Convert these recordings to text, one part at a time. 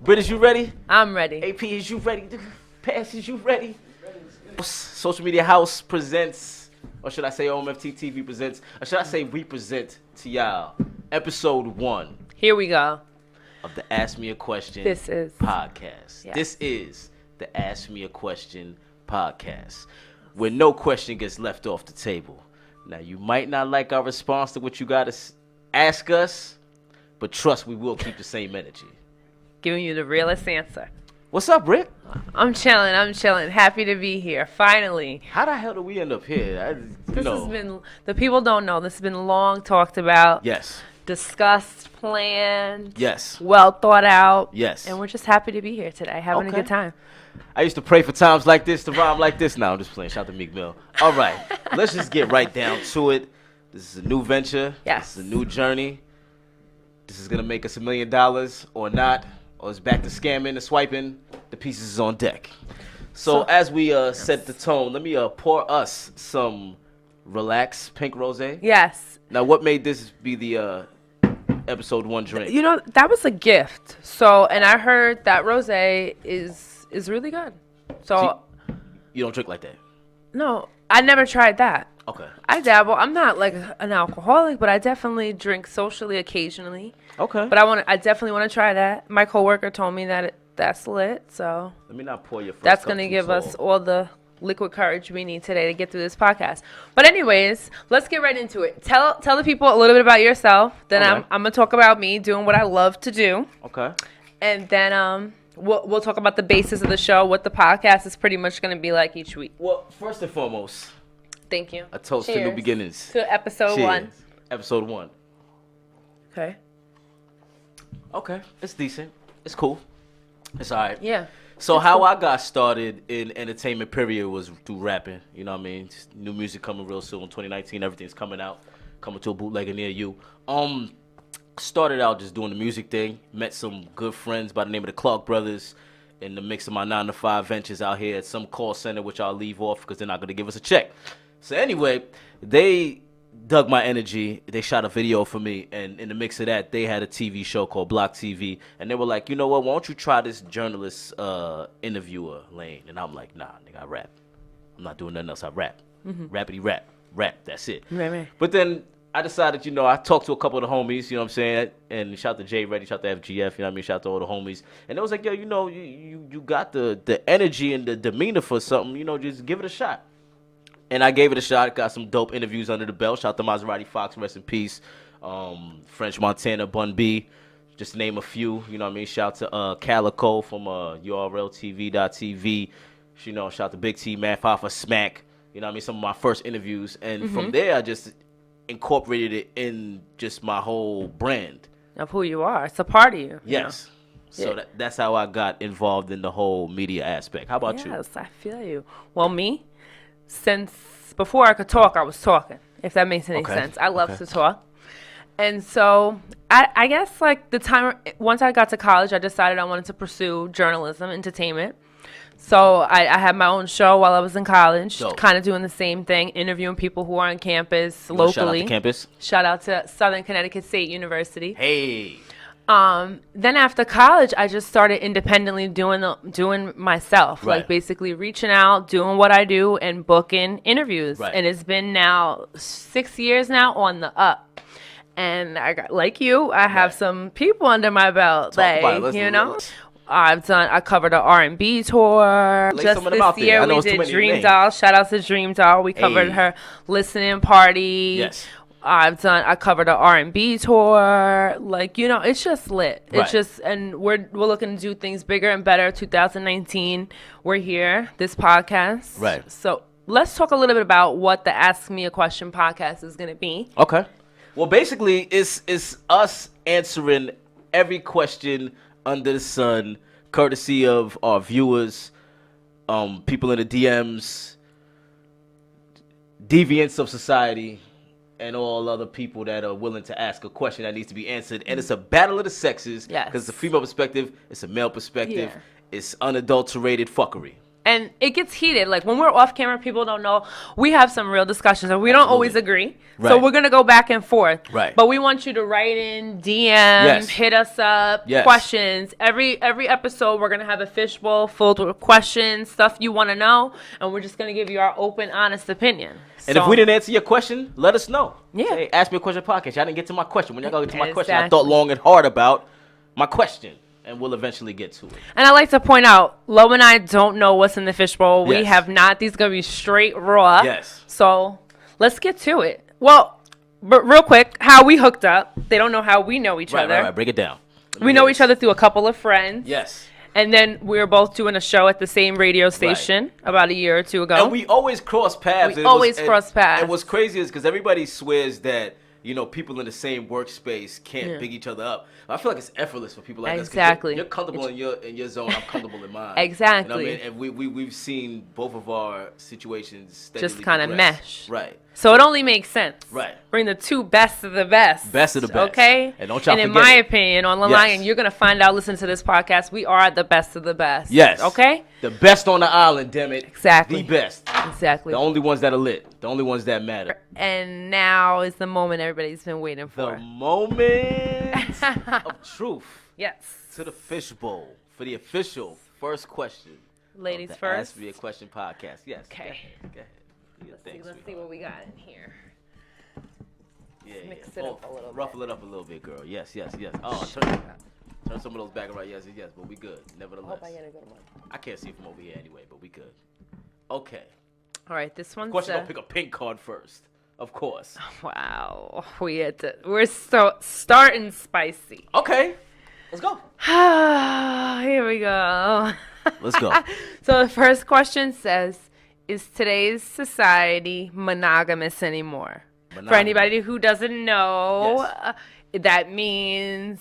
Britt, is you ready? I'm ready. AP, is you ready? Parris, is you ready? Social Media House presents, or should I say OMFT TV presents, or should I say we present to y'all episode 1 Here we go. of the Ask Me a Question podcast. Yes. This is the Ask Me a Question podcast, where no question gets left off the table. Now, you might not like our response to what you got to ask us, but trust we will keep the same energy. Giving you the realest answer. What's up, Britt? I'm chilling. Happy to be here, finally. How the hell did we end up here? This has been, the people don't know, this has been long talked about. Yes. Discussed, planned. Yes. Well thought out. Yes. And we're just happy to be here today, having a good time. I used to pray for times like this to rhyme like this. Now I'm just playing. Shout out to Meek Mill. All right. Let's just get right down to it. This is a new venture. Yes. This is a new journey. This is going to make us $1 million or not. Or it's back to scamming and swiping. The pieces is on deck. So as we set the tone, let me pour us some relaxed pink rosé. Yes. Now, what made this be the episode 1 drink? You know, that was a gift. So, and I heard that rosé is really good. So you don't drink like that? No, I never tried that. Okay. I dabble. I'm not like an alcoholic, but I definitely drink socially occasionally. Okay. But I definitely want to try that. My coworker told me that that's lit, so let me not pour your first that's gonna give us all the liquid courage we need today to get through this podcast. But anyways, let's get right into it. Tell the people a little bit about yourself. Then I'm gonna talk about me doing what I love to do. Okay. And then we'll talk about the basis of the show, what the podcast is pretty much gonna be like each week. Well, first and foremost, thank you. A toast to new beginnings. To episode 1. Episode 1. Okay. Okay. It's decent. It's cool. It's all right. Yeah. So how I got started in entertainment period was through rapping. You know what I mean? Just new music coming real soon. 2019, everything's coming out. Coming to a bootlegger near you. Started out just doing the music thing. Met some good friends by the name of the Clark Brothers in the mix of my 9-to-5 ventures out here at some call center, which I'll leave off because they're not going to give us a check. So anyway, they dug my energy. They shot a video for me, and in the mix of that, they had a TV show called Block TV, and they were like, you know what, why don't you try this journalist interviewer lane? And I'm like, nah, nigga, I rap. I'm not doing nothing else. I rap. Rappity rap. That's it. Right. But then I decided, I talked to a couple of the homies, you know what I'm saying? And shout out to Jay Reddy, shout out to FGF, you know what I mean? Shout out to all the homies. And it was like, yo, you got the energy and the demeanor for something, just give it a shot. And I gave it a shot, got some dope interviews under the belt. Shout out to Maserati Fox, rest in peace. French Montana, Bun B, just to name a few, you know what I mean? Shout out to Calico from URLTV.tv. Shout out to Big T, Math Alpha, Smack, you know what I mean? Some of my first interviews. And from there, I just incorporated it in just my whole brand. Of who you are. It's a part of you. Yes. So that's how I got involved in the whole media aspect. How about you? Yes, I feel you. Well, me, since before I could talk, I was talking, if that makes any sense. I love to talk. And so I guess like the time, once I got to college, I decided I wanted to pursue journalism, entertainment. So I had my own show while I was in college, kind of doing the same thing, interviewing people who are on campus locally. Shout out to campus. Shout out to Southern Connecticut State University. Hey. Then after college, I just started independently doing myself, like basically reaching out, doing what I do, and booking interviews. Right. And it's been now 6 years now on the up. And I got, like you, I have some people under my belt, I covered an R&B tour. Just this year we did Dream Doll. Shout out to Dream Doll. We covered her listening party. Yes. I covered an R&B tour. It's just lit. It's just, and we're looking to do things bigger and better. 2019, we're here, this podcast. Right. So let's talk a little bit about what the Ask Me a Question podcast is going to be. Okay. Well, basically, it's us answering every question under the sun, courtesy of our viewers, people in the DMs, deviants of society, and all other people that are willing to ask a question that needs to be answered. And it's a battle of the sexes. Yes. Because it's a female perspective, it's a male perspective, it's unadulterated fuckery. And it gets heated. Like, when we're off camera, people don't know. We have some real discussions, and we don't always agree. Right. So we're going to go back and forth. Right. But we want you to write in, DM, hit us up, questions. Every episode, we're going to have a fishbowl filled with questions, stuff you want to know, and we're just going to give you our open, honest opinion. And if we didn't answer your question, let us know. Yeah. Say, ask me a question podcast. Y'all didn't get to my question. When y'all go get to my question, I thought long and hard about my question. And we'll eventually get to it. And I like to point out, Lo and I don't know what's in the fishbowl. We have not. These are going to be straight raw. Yes. So let's get to it. Well, but real quick, how we hooked up. They don't know how we know each other. Right. Break it down. We know each other through a couple of friends. Yes. And then we were both doing a show at the same radio station about a year or two ago. And we always cross paths. We always cross paths. And what's crazy is because everybody swears that, you know, people in the same workspace can't big each other up. I feel like it's effortless for people like us. Exactly. You're comfortable in your zone. I'm comfortable in mine. Exactly. You know what I mean? And we've seen both of our situations steadily just kind of mesh. Right. So it only makes sense. Right. Bring the two best of the best. Best of the best. Okay? And don't y'all forget in my opinion, on the line, and you're going to find out, listen to this podcast, we are the best of the best. Yes. Okay? The best on the island, damn it. Exactly. The best. Exactly. The only ones that are lit. The only ones that matter. And now is the moment everybody's been waiting for. The moment of truth. Yes. To the fishbowl for the official first question. Ladies first. Ask Me a Question podcast. Yes. Okay. Go ahead. Let's see what we got in here. Yeah. Mix it up a little bit. Ruffle it up a little bit, girl. Yes. Oh, turn some of those back around. Yes. But we good. Nevertheless. I hope I get a good one. I can't see it from over here anyway, but we good. Okay. All right. This one's. Of course, you're gonna pick a pink card first. Of course. Wow. We're so starting spicy. Okay. Let's go. Here we go. Let's go. So the first question says, is today's society monogamous anymore? For anybody who doesn't know, that means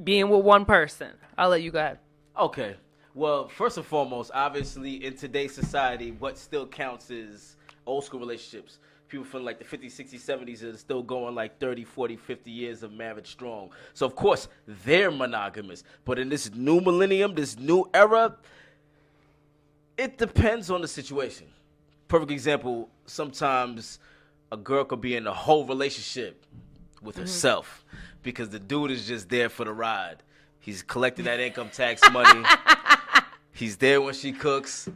being with one person. I'll let you go ahead. Okay. Well, first and foremost, obviously, in today's society, what still counts is old school relationships. People from like the 50s, 60s, 70s are still going like 30, 40, 50 years of marriage strong. So, of course, they're monogamous. But in this new millennium, this new era, it depends on the situation. Perfect example, sometimes a girl could be in a whole relationship with herself because the dude is just there for the ride. He's collecting that income tax money. He's there when she cooks.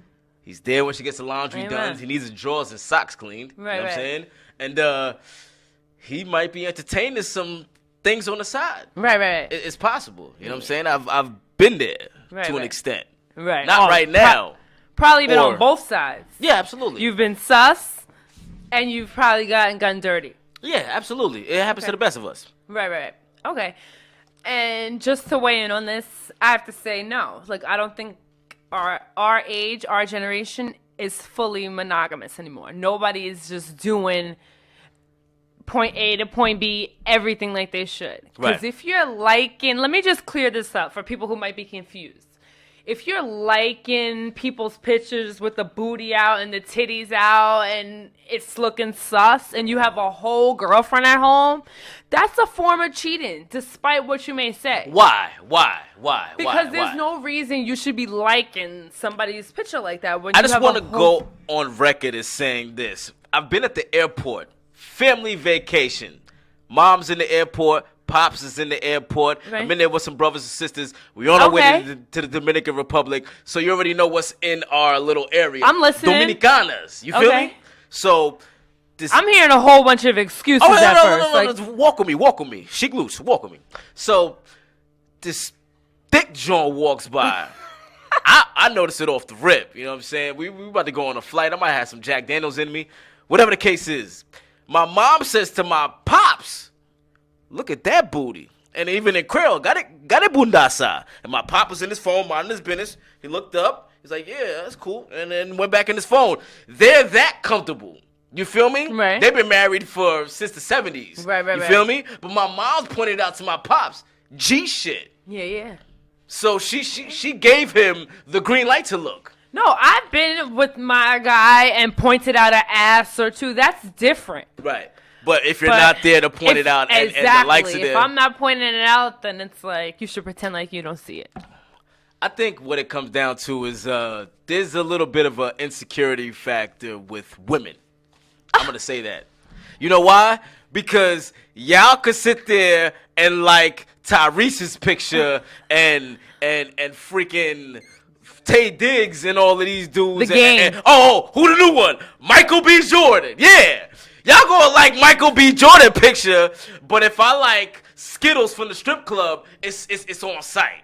He's there when she gets the laundry done. He needs his drawers and socks cleaned. You know what I'm saying? And he might be entertaining some things on the side. Right. It's possible. You know what I'm saying? I've been there to an extent. Right. Not right now. Probably been on both sides. Yeah, absolutely. You've been sus, and you've probably gotten dirty. Yeah, absolutely. It happens to the best of us. Right. Okay. And just to weigh in on this, I have to say no. Like, I don't think our age, our generation is fully monogamous anymore. Nobody is just doing point A to point B, everything like they should. Because if you're liking, let me just clear this up for people who might be confused. If you're liking people's pictures with the booty out and the titties out and it's looking sus and you have a whole girlfriend at home, that's a form of cheating, despite what you may say. Why? Because there's no reason you should be liking somebody's picture like that. When I just want to go on record as saying this. I've been at the airport, family vacation. Mom's in the airport. Pops is in the airport. Right. I'm in there with some brothers and sisters. We on our way to the Dominican Republic. So you already know what's in our little area. I'm listening. Dominicanas. You feel me? So I'm hearing a whole bunch of excuses at first. No. Walk with me. Chic loose. Walk with me. So this thick John walks by. I noticed it off the rip. You know what I'm saying? We about to go on a flight. I might have some Jack Daniels in me. Whatever the case is. My mom says to my pops, look at that booty. And even in Creole, got it bundasa. And my pop was in his phone, minding his business. He looked up. He's like, yeah, that's cool. And then went back in his phone. They're that comfortable. You feel me? Right. They've been married since the 70s. Right. You feel me? But my mom's pointed out to my pops, G shit. Yeah. So she gave him the green light to look. No, I've been with my guy and pointed out an ass or two. That's different. Right. But if you're not there to point it out and the likes are there. If I'm not pointing it out, then it's like you should pretend like you don't see it. I think what it comes down to is there's a little bit of an insecurity factor with women. I'm going to say that. You know why? Because y'all could sit there and like Tyrese's picture and freaking Tay Diggs and all of these dudes. The game. Who the new one? Michael B. Jordan. Yeah. Y'all gonna like Michael B. Jordan picture, but if I like Skittles from the strip club, it's on site.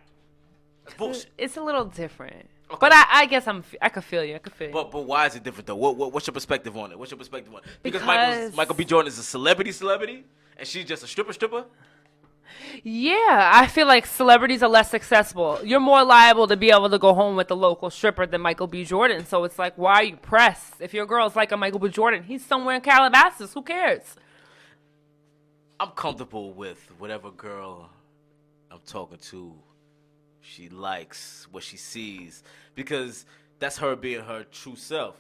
Bullshit. It's a little different. Okay. But I guess I could feel you. But why is it different though? What's your perspective on it? Because Michael B. Jordan is a celebrity, and she's just a stripper. Yeah, I feel like celebrities are less accessible. You're more liable to be able to go home with the local stripper than Michael B. Jordan. So it's like, why are you pressed? If your girl's like a Michael B. Jordan, he's somewhere in Calabasas. Who cares? I'm comfortable with whatever girl I'm talking to. She likes what she sees because that's her being her true self.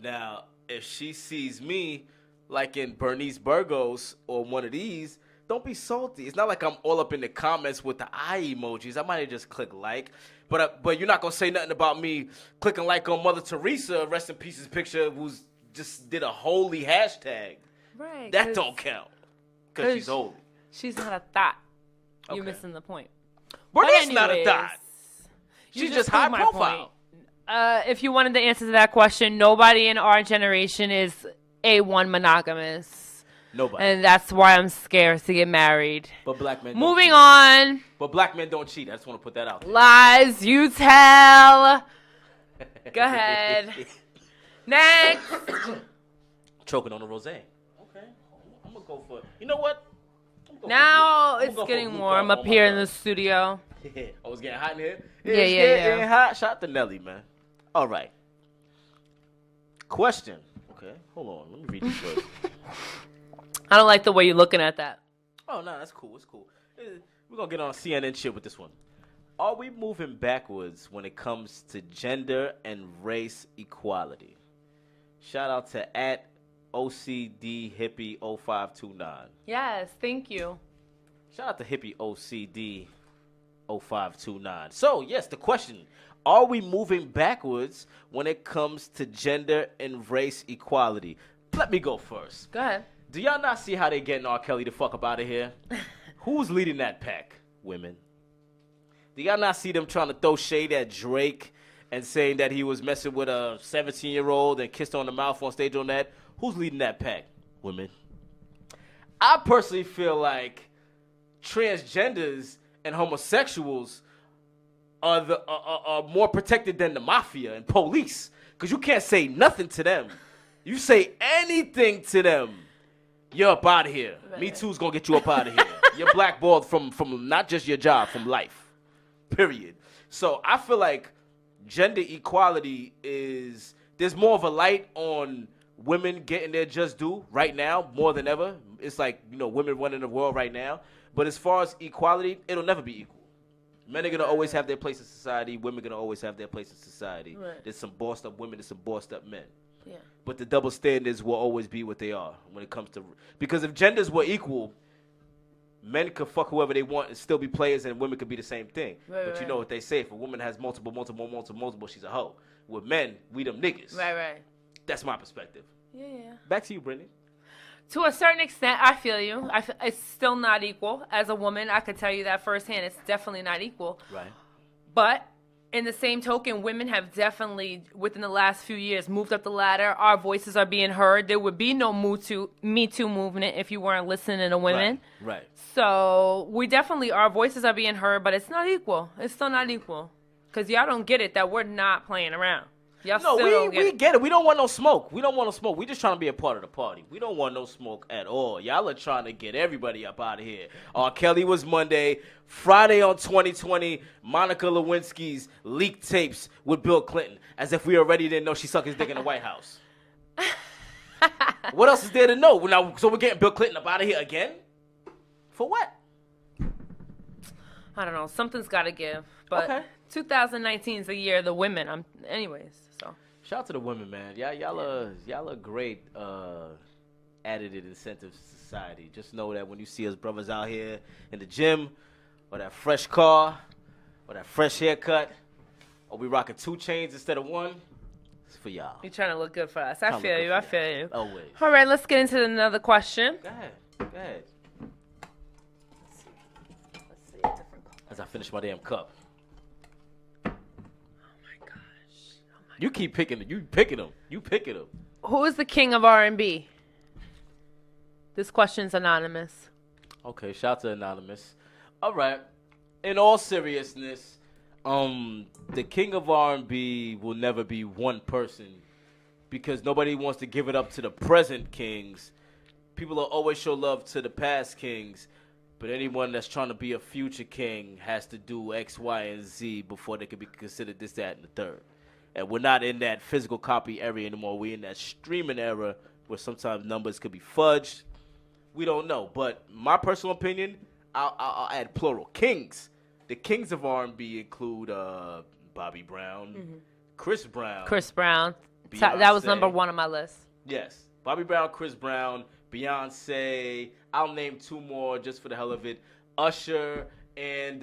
Now, if she sees me like in Bernice Burgos or one of these, don't be salty. It's not like I'm all up in the comments with the eye emojis. I might have just clicked like, but you're not gonna say nothing about me clicking like on Mother Teresa, rest in peace's picture, who's just did a holy hashtag. Right. That don't count because she's holy. She's not a thought. Okay. You're missing the point. Bernice not a thought. She's just high profile. If you wanted the answer to that question, nobody in our generation is A1 monogamous. Nobody. And that's why I'm scared to get married. But black men Moving on. But black men don't cheat. I just want to put that out there. Lies you tell. Go ahead. Next. Choking on the rosé. Okay. I'm going to go for it. You know what? Now it's getting warm up here in the studio. Yeah. Oh, it's getting hot in here? Yeah. It's getting hot. Shout out to Nelly, man. All right. Question. Okay. Hold on. Let me read this first. I don't like the way you're looking at that. Oh, no, that's cool. It's cool. We're going to get on CNN shit with this one. Are we moving backwards when it comes to gender and race equality? Shout out to @OCD Hippie 0529. Yes, thank you. Shout out to Hippie OCD 0529. So, yes, the question, are we moving backwards when it comes to gender and race equality? Let me go first. Go ahead. Do y'all not see how they getting R. Kelly the fuck up out of here? Who's leading that pack? Women. Do y'all not see them trying to throw shade at Drake and saying that he was messing with a 17-year-old and kissed her on the mouth on stage on that? Who's leading that pack? Women. I personally feel like transgenders and homosexuals are more protected than the mafia and police, because you can't say nothing to them. You say anything to them, you're up out of here. Right. Me Too's gonna get you up out of here. You're blackballed from not just your job, from life. Period. So I feel like gender equality there's more of a light on women getting their just due right now more than ever. It's like, women running the world right now. But as far as equality, it'll never be equal. Men are gonna always have their place in society. Women are gonna always have their place in society. Right. There's some bossed up women. There's some bossed up men. Yeah. But the double standards will always be what they are when it comes to, because if genders were equal, men could fuck whoever they want and still be players, and women could be the same thing. Right, you know what they say: if a woman has multiple, she's a hoe. With men, we them niggas. Right. That's my perspective. Yeah. Back to you, Brittany. To a certain extent, I feel you. It's still not equal. As a woman, I could tell you that firsthand. It's definitely not equal. Right. But in the same token, women have definitely, within the last few years, moved up the ladder. Our voices are being heard. There would be no Me Too movement if you weren't listening to women. Right. So our voices are being heard, but it's not equal. It's still not equal. Because y'all don't get it that we're not playing around. We get it. We don't want no smoke. We just trying to be a part of the party. We don't want no smoke at all. Y'all are trying to get everybody up out of here. R. Kelly was Monday. Friday on 2020, Monica Lewinsky's leaked tapes with Bill Clinton. As if we already didn't know she sucked his dick in the White House. What else is there to know? Now, so we're getting Bill Clinton up out of here again? For what? I don't know. Something's got to give. But okay. 2019 is the year of the women. Anyways. So shout out to the women, man. Y'all are great additive incentives to society. Just know that when you see us brothers out here in the gym, or that fresh car, or that fresh haircut, Are we rocking 2 chains instead of 1? It's for y'all. You're trying to look good for us. I feel you. Always. All right, let's get into another question. Go ahead. Let's see a different color. As I finish my damn cup. Oh my gosh. You keep picking them. You picking them. Who is the king of R&B? This question's anonymous. Okay, shout out to Anonymous. All right. In all seriousness, the king of R&B will never be one person because nobody wants to give it up to the present kings. People will always show love to the past kings, but anyone that's trying to be a future king has to do X, Y, and Z before they can be considered this, that, and the third. And we're not in that physical copy area anymore. We're in that streaming era where sometimes numbers could be fudged. We don't know. But my personal opinion, I'll add plural. Kings. The kings of R&B include Bobby Brown, Chris Brown. That was number 1 on my list. Yes. Bobby Brown, Chris Brown, Beyonce. I'll name 2 more just for the hell of it. Usher, and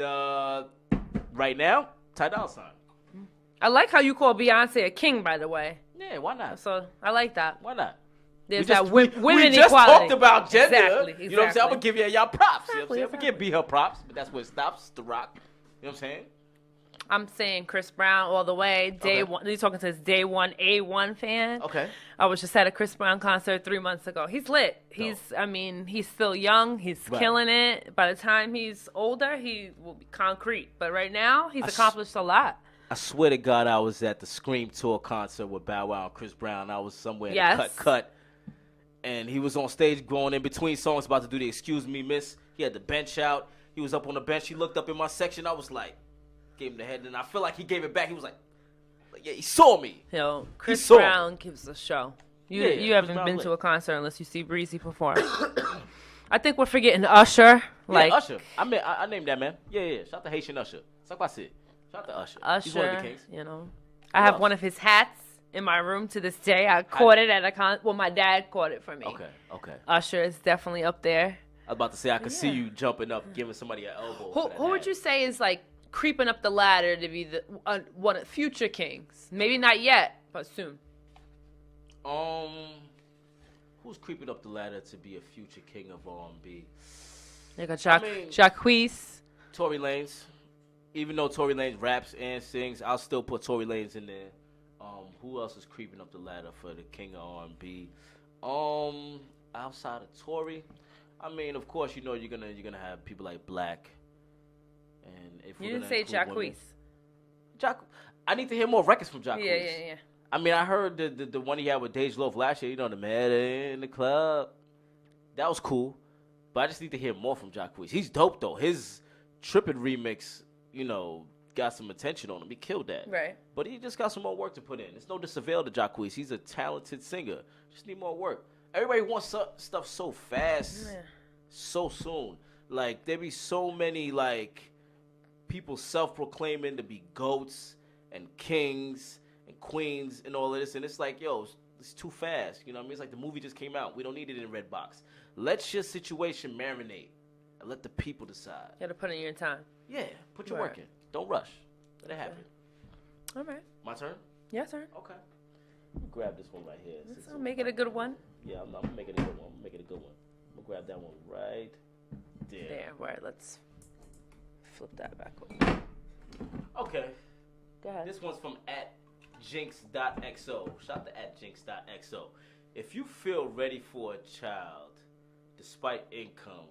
right now, Ty Dolla $ign. I like how you call Beyonce a king, by the way. Yeah, why not? So I like that. Why not? There's women we just equality. Talked about gender. Exactly. You know what I'm saying? I'm going to give y'all props. Exactly, you know what I'm saying? I forget her props, but that's where it stops, The Rock. You know what I'm saying? I'm saying Chris Brown all the way. Day one. You're talking to his day one A1 fan. Okay. I was just at a Chris Brown concert 3 months ago. He's lit. He's still young. He's killing it. By the time he's older, he will be concrete. But right now, he's accomplished a lot. I swear to God, I was at the Scream Tour concert with Bow Wow and Chris Brown. I was somewhere in the cut. And he was on stage going in between songs about to do the Excuse Me, Miss. He had the bench out. He was up on the bench. He looked up in my section. I was like, gave him the head. And I feel like he gave it back. He was like yeah, he saw me. Yo, Chris Brown gives a show. You haven't been to a concert unless you see Breezy perform. I think we're forgetting Usher. Usher. I named that man. Yeah. Shout out to Haitian Usher. That's what I said. Shout out to Usher. He's one of the kings. You know. I have one of his hats in my room to this day. I caught it at a concert. Well, my dad caught it for me. Okay. Usher is definitely up there. I was about to say, I could see you jumping up, giving somebody an elbow. Who would you say is like creeping up the ladder to be the one of future kings? Maybe not yet, but soon. Who's creeping up the ladder to be a future king of R&B? Like a Jacquees. Tory Lanez. Even though Tory Lanez raps and sings, I'll still put Tory Lanez in there. Who else is creeping up the ladder for the king of R&B? Outside of Tory, I mean, of course, you know you're gonna have people like Black. And if you didn't say Jacquees. I need to hear more records from Jacquees. Yeah. I mean, I heard the one he had with Dej Loaf last year. You know, the man in the club. That was cool, but I just need to hear more from Jacquees. He's dope though. His Trippin' remix, you know, got some attention on him. He killed that. Right. But he just got some more work to put in. It's no disavail to Jacquees. He's a talented singer. Just need more work. Everybody wants stuff so fast, so soon. Like, there be so many, like, people self-proclaiming to be goats and kings and queens and all of this. And it's like, yo, it's too fast. You know what I mean? It's like the movie just came out. We don't need it in red box. Let your situation marinate and let the people decide. You got to put in your time. Yeah, put your work in. Don't rush. Let it happen. All right. My turn? Yes, sir. Okay. Grab this one right here. I'll make it a good one. Yeah, I'm making it a good one. I'm making it a good one. I'm going to grab that one right there. There, right. Let's flip that back over. Okay. Go ahead. This one's from @jinx.xo. Shout out to @jinx.xo. If you feel ready for a child, despite income,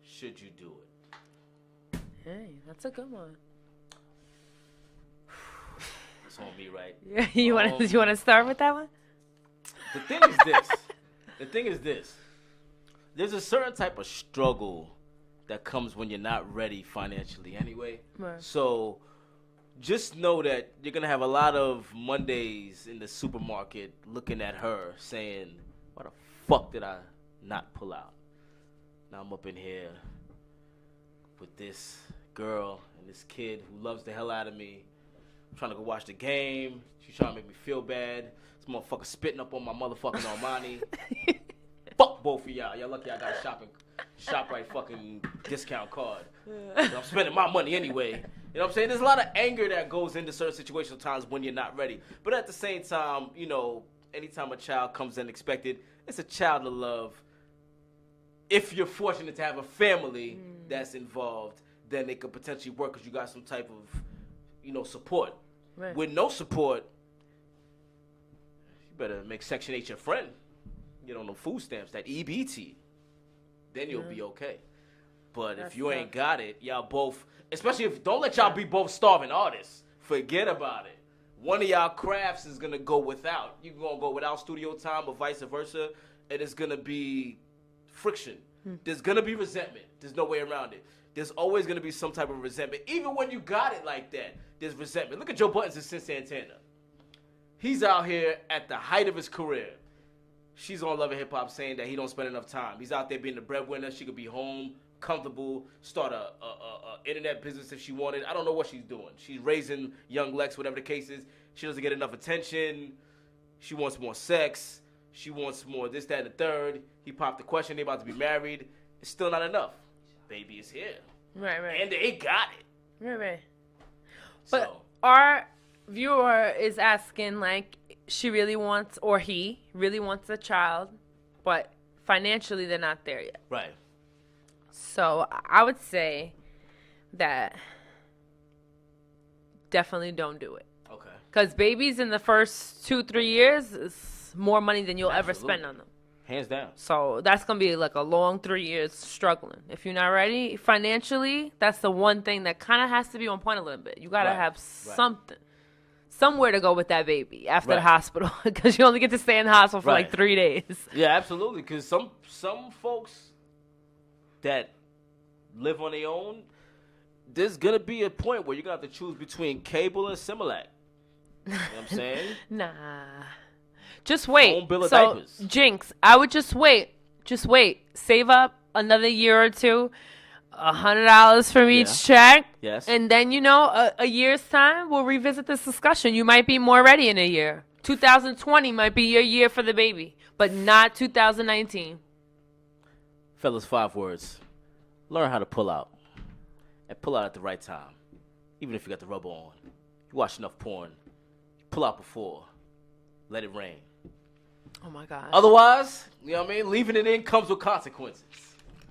should you do it? Hey, that's a good one. It's on me, right? You want to start with that one? The thing is this. There's a certain type of struggle that comes when you're not ready financially anyway. Right. So just know that you're going to have a lot of Mondays in the supermarket looking at her saying, why the fuck did I not pull out? Now I'm up in here with this girl and this kid who loves the hell out of me. I'm trying to go watch the game. She's trying to make me feel bad. This motherfucker spitting up on my motherfucking Armani. Fuck both of y'all. Y'all lucky I got a ShopRite fucking discount card. I'm spending my money anyway. You know what I'm saying? There's a lot of anger that goes into certain situational times when you're not ready. But at the same time, you know, anytime a child comes unexpected, it's a child of love. If you're fortunate to have a family that's involved, then they could potentially work because you got some type of, you know, support. Right. With no support, you better make Section 8 your friend. Get on the food stamps, that EBT. Then you'll be okay. But that's if you ain't got it, y'all both, especially if, don't let y'all be both starving artists. Forget about it. One of y'all crafts is going to go without. You're going to go without studio time or vice versa, and it's going to be friction. There's going to be resentment. There's no way around it. There's always going to be some type of resentment. Even when you got it like that, there's resentment. Look at Joe Buttons and Sin Santana. He's out here at the height of his career. She's on Love and Hip Hop saying that he don't spend enough time. He's out there being the breadwinner. She could be home, comfortable, start a internet business if she wanted. I don't know what she's doing. She's raising young Lex, whatever the case is. She doesn't get enough attention. She wants more sex. She wants more this, that, and the third. He popped the question. They about to be married. It's still not enough. Baby is here. Right. And they got it. Right. But our viewer is asking, like, she really wants, or he really wants a child, but financially they're not there yet. Right. So I would say that definitely don't do it. Okay. Because babies in the first 2-3 years is more money than you'll ever spend on them. Hands down. So that's going to be like a long 3 years struggling. If you're not ready financially, that's the one thing that kind of has to be on point a little bit. You got to have something, somewhere to go with that baby after the hospital, because you only get to stay in the hospital for like 3 days. Yeah, absolutely. Because some folks that live on their own, there's going to be a point where you're going to have to choose between cable and Similac. You know what I'm saying? Nah. Just wait. Home bill of so, diapers. Jinx, I would just wait. Just wait. Save up another year or two, $100 from each check. Yes. And then, you know, a year's time, we'll revisit this discussion. You might be more ready in a year. 2020 might be your year for the baby, but not 2019. Fellas, 5 words. Learn how to pull out. And pull out at the right time. Even if you got the rubber on. You watch enough porn. Pull out before. Let it rain. Oh, my gosh. Otherwise, you know what I mean? Leaving it in comes with consequences.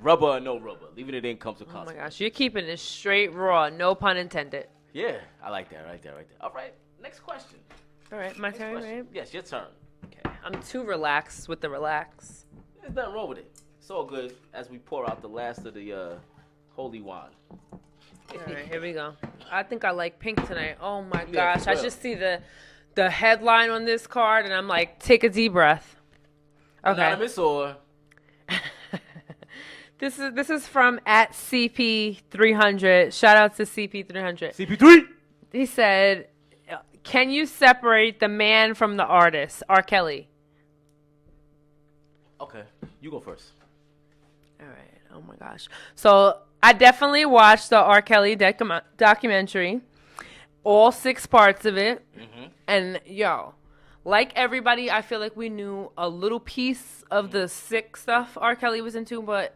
Rubber or no rubber. Leaving it in comes with consequences. Oh, my gosh. You're keeping it straight raw. No pun intended. Yeah. I like that right there. All right. Next question. All right. My turn, right? Yes, your turn. Okay. I'm too relaxed with the relax. There's nothing wrong with it. It's all good as we pour out the last of the holy wine. All right. Here we go. I think I like pink tonight. Oh, my Yeah, gosh. I just see the headline on this card, and I'm like, take a deep breath. Okay. Anonymous or? This is from @CP300. Shout out to CP300. CP3. He said, "Can you separate the man from the artist?" R. Kelly. Okay, you go first. All right. Oh my gosh. So I definitely watched the R. Kelly documentary, all 6 parts of it, and like everybody, I feel like we knew a little piece of the sick stuff R. Kelly was into, but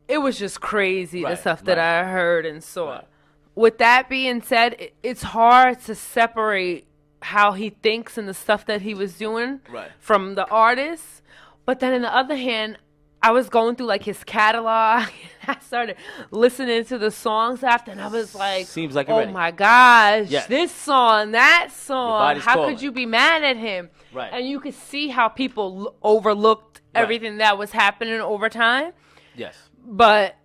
it was just crazy, the stuff that I heard and saw. Right. With that being said, it's hard to separate how he thinks and the stuff that he was doing from the artist. But then on the other hand, I was going through like his catalog. I started listening to the songs after, and I was like, "Seems like you're ready. My gosh, this song, that song. How calling. could you be mad at him?" Right. And you could see how people overlooked everything that was happening over time. Yes. But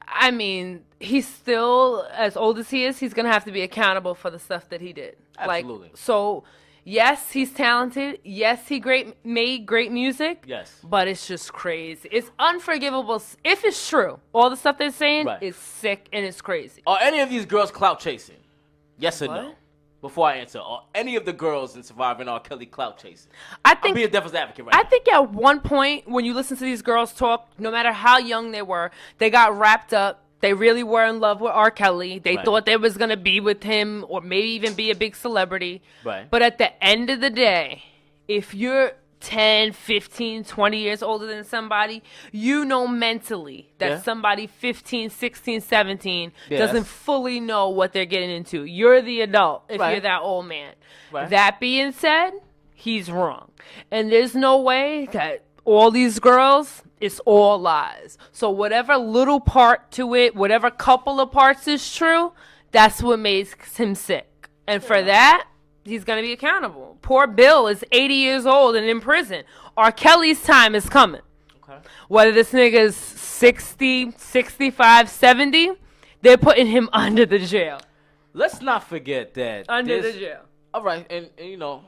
I mean, he's still, as old as he is, he's gonna have to be accountable for the stuff that he did. Absolutely. Like, so. Yes, he's talented. Yes, he made great music. Yes. But it's just crazy. It's unforgivable. If it's true, all the stuff they're saying is sick and it's crazy. Are any of these girls clout chasing? Yes or no? Before I answer, are any of the girls in Surviving R. Kelly clout chasing? I'm being devil's advocate right now. I think at one point, when you listen to these girls talk, no matter how young they were, they got wrapped up. They really were in love with R. Kelly. They thought they was going to be with him or maybe even be a big celebrity. Right. But at the end of the day, if you're 10, 15, 20 years older than somebody, you know mentally that somebody 15, 16, 17 doesn't fully know what they're getting into. You're the adult if you're that old man. Right. That being said, he's wrong. And there's no way that all these girls, it's all lies. So whatever little part to it, whatever couple of parts is true, that's what makes him sick. And for that, he's going to be accountable. Poor Bill is 80 years old and in prison. R. Kelly's time is coming. Okay. Whether this nigga's 60, 65, 70, they're putting him under the jail. Let's not forget that. Under the jail. All right, and you know,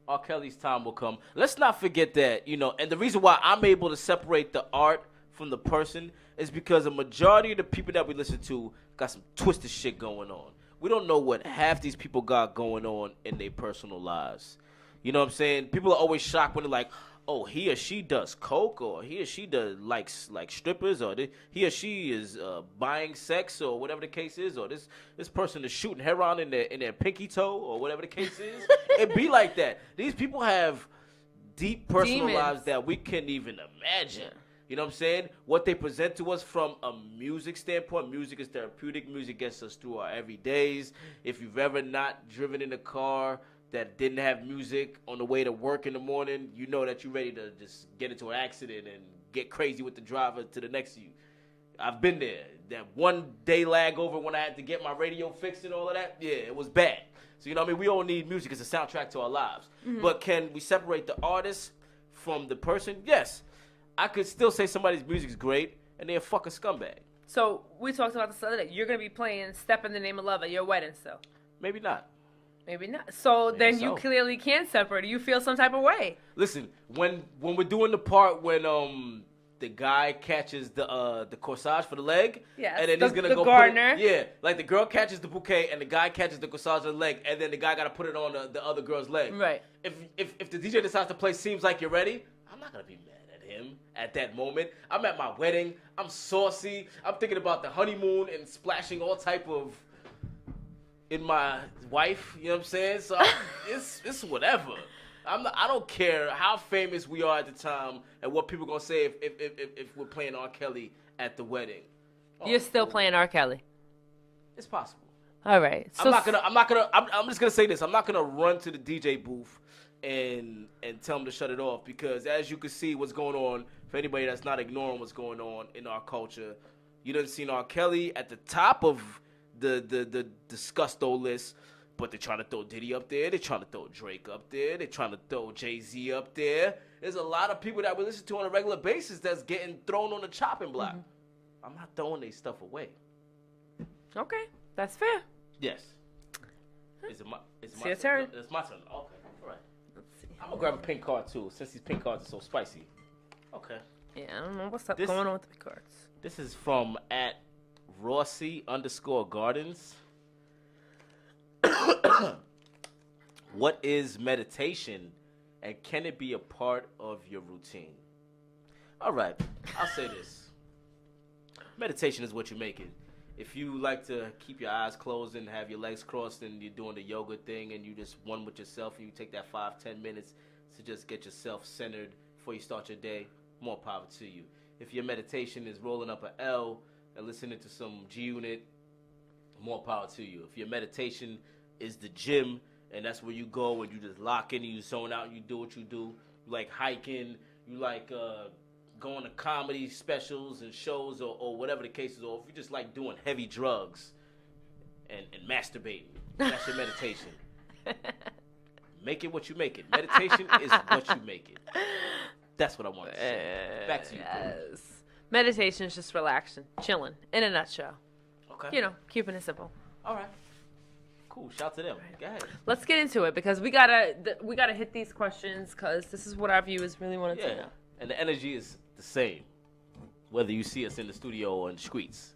R. Kelly's time will come. Let's not forget that, you know, and the reason why I'm able to separate the art from the person is because a majority of the people that we listen to got some twisted shit going on. We don't know what half these people got going on in their personal lives. You know what I'm saying? People are always shocked when they're like, oh, he or she does coke, or he or she does like strippers, or he or she is buying sex, or whatever the case is, or this person is shooting heroin in their pinky toe, or whatever the case is. It be like that. These people have deep personal lives that we can't even imagine. Yeah. You know what I'm saying? What they present to us from a music standpoint, music is therapeutic. Music gets us through our everydays. If you've ever not driven in a car that didn't have music on the way to work in the morning, you know that you're ready to just get into an accident and get crazy with the driver to the next to you. I've been there. That one day lag over when I had to get my radio fixed and all of that, yeah, it was bad. So, you know what I mean? We all need music as a soundtrack to our lives. Mm-hmm. But can we separate the artist from the person? Yes. I could still say somebody's music's great and they're a fucking scumbag. So, we talked about this the other day. You're going to be playing Step in the Name of Love at your wedding, so. Maybe not. Maybe not. So then you clearly can separate. You feel some type of way. Listen, when we're doing the part when the guy catches the corsage for the leg, and then he's gonna go gardener. Like the girl catches the bouquet and the guy catches the corsage on the leg, and then the guy gotta put it on the other girl's leg. Right. If the DJ decides to play "Seems Like You're Ready," I'm not gonna be mad at him at that moment. I'm at my wedding. I'm saucy. I'm thinking about the honeymoon and splashing all type of in my wife, you know what I'm saying? So it's whatever. I don't care how famous we are at the time and what people gonna say if we're playing R. Kelly at the wedding. You're still playing R. Kelly. It's possible. All right. So I'm just gonna say this. I'm not gonna run to the DJ booth and tell them to shut it off, because as you can see what's going on, for anybody that's not ignoring what's going on in our culture, you done seen R. Kelly at the top of the disgusto list, but they're trying to throw Diddy up there. They're trying to throw Drake up there. They're trying to throw Jay-Z up there. There's a lot of people that we listen to on a regular basis that's getting thrown on the chopping block. Mm-hmm. I'm not throwing their stuff away. Okay, that's fair. Yes. Is it my your turn. It's my turn. Okay, all right. Let's see. I'm gonna grab a pink card too, since these pink cards are so spicy. Okay. Yeah, I don't know what's going on with the pink cards. This is from @Rossi_Gardens. What is meditation, and can it be a part of your routine? All right, I'll say this. Meditation is what you make it. If you like to keep your eyes closed and have your legs crossed and you're doing the yoga thing and you just one with yourself and you take that 5-10 minutes to just get yourself centered before you start your day, more power to you. If your meditation is rolling up an L and listening to some G-Unit, more power to you. If your meditation is the gym and that's where you go and you just lock in and you zone out and you do what you do, you like hiking, you like going to comedy specials and shows or whatever the case is, or if you just like doing heavy drugs and masturbating, that's your meditation. Make it what you make it. Meditation is what you make it. That's what I want to say. Back to you. Yes. Meditation is just relaxing, chilling, in a nutshell. Okay. You know, keeping it simple. All right. Cool. Shout to them. Go ahead. Let's get into it, because we gotta hit these questions, because this is what our viewers really want to know. And the energy is the same, whether you see us in the studio or in the streets.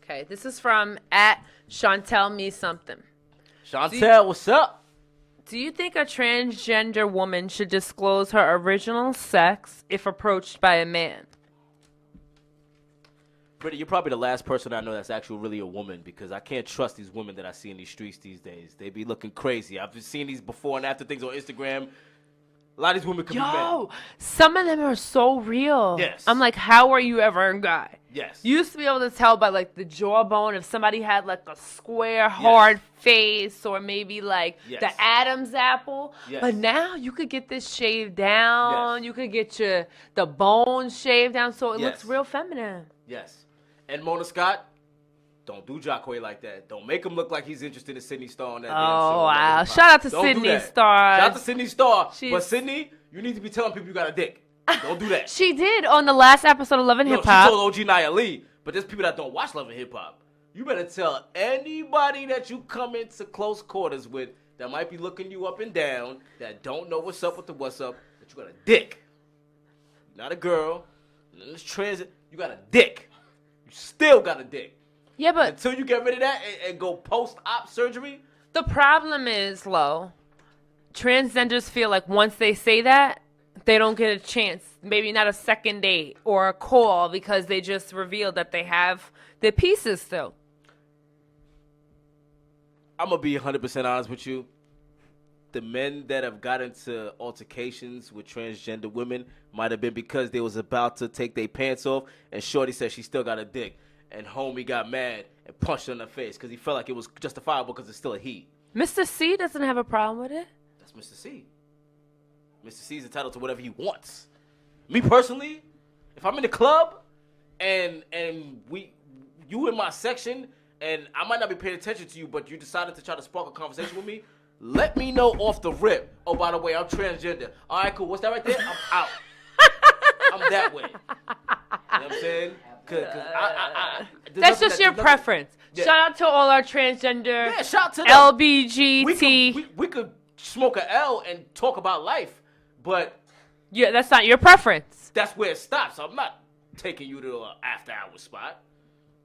Okay. This is from @ChantelMeSomething. Chantel, what's up? Do you think a transgender woman should disclose her original sex if approached by a man? Brittany, you're probably the last person I know that's actually really a woman, because I can't trust these women that I see in these streets these days. They be looking crazy. I've seen these before and after things on Instagram. A lot of these women could be men. Some of them are so real. Yes. I'm like, how are you ever a guy? Yes. You used to be able to tell by like the jawbone if somebody had like a square, hard face, or maybe like the Adam's apple. Yes. But now you could get this shaved down. Yes. You could get the bones shaved down, so it looks real feminine. Yes. And Mona Scott, don't do Jacqueline like that. Don't make him look like he's interested in Sydney Starr on that damn show. Oh, wow. Shout out to Sydney Starr. Shout out to Sydney Starr. But Sydney, you need to be telling people you got a dick. Don't do that. She did on the last episode of Love and Hip Hop. She told OG Nia Lee, but there's people that don't watch Love and Hip Hop. You better tell anybody that you come into close quarters with that might be looking you up and down, that don't know what's up with the what's up, that you got a dick. Not a girl. Let's transit. You got a dick. You still got a dick. Yeah, but until you get rid of that and go post-op surgery. The problem is, Lo, transgenders feel like once they say that, they don't get a chance, maybe not a second date or a call, because they just revealed that they have their pieces still. I'm going to be 100% honest with you. The men that have got into altercations with transgender women might have been because they was about to take their pants off, and Shorty said she still got a dick. And homie got mad and punched her in the face because he felt like it was justifiable because it's still a he. Mr. C doesn't have a problem with it. That's Mr. C. Mr. C's entitled to whatever he wants. Me personally, if I'm in the club and you in my section and I might not be paying attention to you, but you decided to try to spark a conversation with me, let me know off the rip. Oh, by the way, I'm transgender. All right, cool. What's that right there? I'm out. I'm that way. You know what I'm saying? That's just your preference. Yeah. Shout out to all our transgender, shout to them. LBGT. We could smoke a L and talk about life, but that's not your preference. That's where it stops. I'm not taking you to an after-hour spot.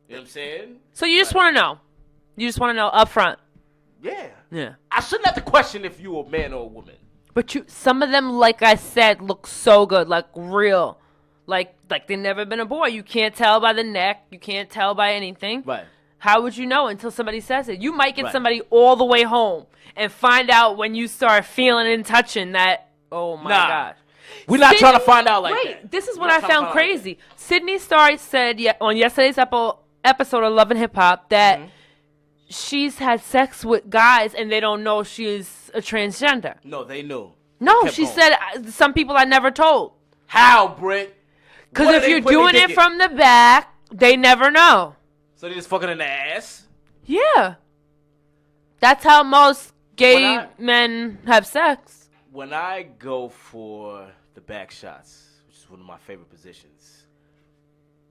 You know what I'm saying? So you just want to know. You just want to know up front. Yeah. I shouldn't have to question if you a man or a woman. But some of them, like I said, look so good, like real. Like they've never been a boy. You can't tell by the neck. You can't tell by anything. Right. How would you know until somebody says it? You might get somebody all the way home and find out when you start feeling and touching that, oh my gosh. We're not trying to find out like that. Wait, this is what I found crazy. Sydney Starr said on yesterday's episode of Love and Hip Hop that she's had sex with guys and they don't know she's a transgender. No, they knew. No, she said some people I never told. How, Britt? Because if you're doing it from the back, they never know. So they just fucking in the ass? Yeah. That's how most gay men have sex. When I go for the back shots, which is one of my favorite positions,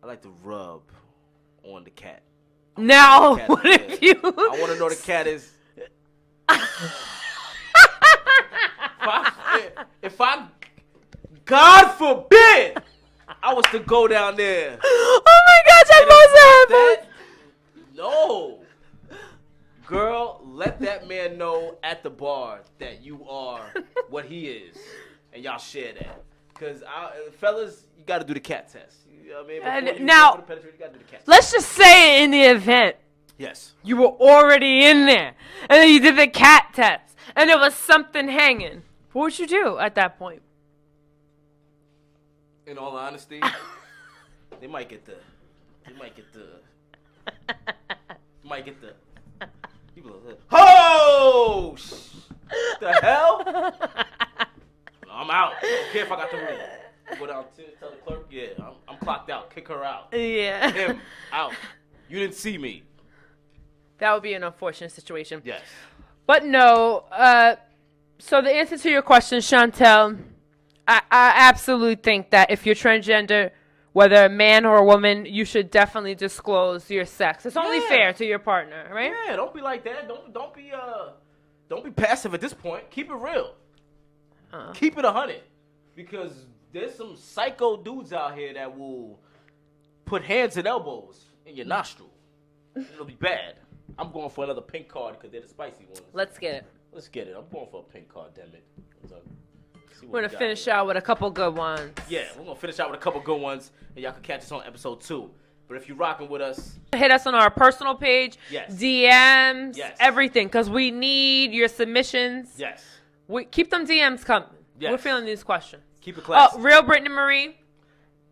I like to rub on the cat. Now, what if you... I want to know the cat is... if I... God forbid... I was to go down there. Oh my gosh, that must happen. No. Girl, let that man know at the bar that you are what he is. And y'all share that. Because, fellas, you got to do the cat test. You know what I mean? Now, you gotta do the cat let's just say in the event. Yes. You were already in there. And then you did the cat test. And there was something hanging. What would you do at that point? In all honesty, they might get the people are like, oh, the hell? No, I'm out. I don't care if I got the ring. Go down to tell the clerk, I'm clocked out. Kick her out. Yeah. Him out. You didn't see me. That would be an unfortunate situation. Yes. But no, so the answer to your question, Chantel, I absolutely think that if you're transgender, whether a man or a woman, you should definitely disclose your sex. It's only fair to your partner, right? Yeah, don't be like that. Don't be passive at this point. Keep it real. Keep it 100. Because there's some psycho dudes out here that will put hands and elbows in your nostril. It'll be bad. I'm going for another pink card because they're the spicy ones. Let's get it. Let's get it. I'm going for a pink card, damn it. We're going to finish out with a couple good ones. Yeah, we're going to finish out with a couple good ones, and y'all can catch us on episode 2. But if you're rocking with us... hit us on our personal page, yes. DMs, everything, because we need your submissions. Yes. We keep them DMs coming. We're feeling these questions. Keep it classy. Oh, real Brittany Marie.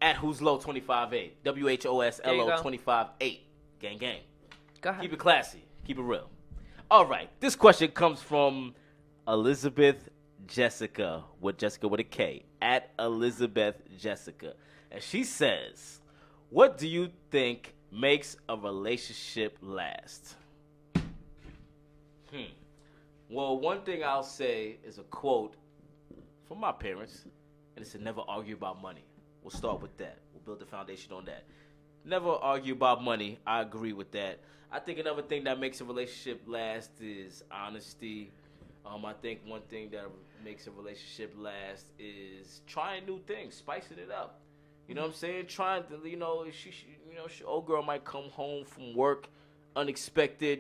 At Who's Low 25-8. WHOSLO 25-8. Gang, gang. Go ahead. Keep it classy. Keep it real. All right. This question comes from Elizabeth Jessica with a K. At Elizabeth Jessica. And she says, what do you think makes a relationship last? Well, one thing I'll say is a quote from my parents, and it said, never argue about money. We'll start with that. We'll build the foundation on that. Never argue about money. I agree with that. I think another thing that makes a relationship last is honesty. I think one thing that makes a relationship last is trying new things, spicing it up. You know what I'm saying? Trying to, she old girl might come home from work unexpected.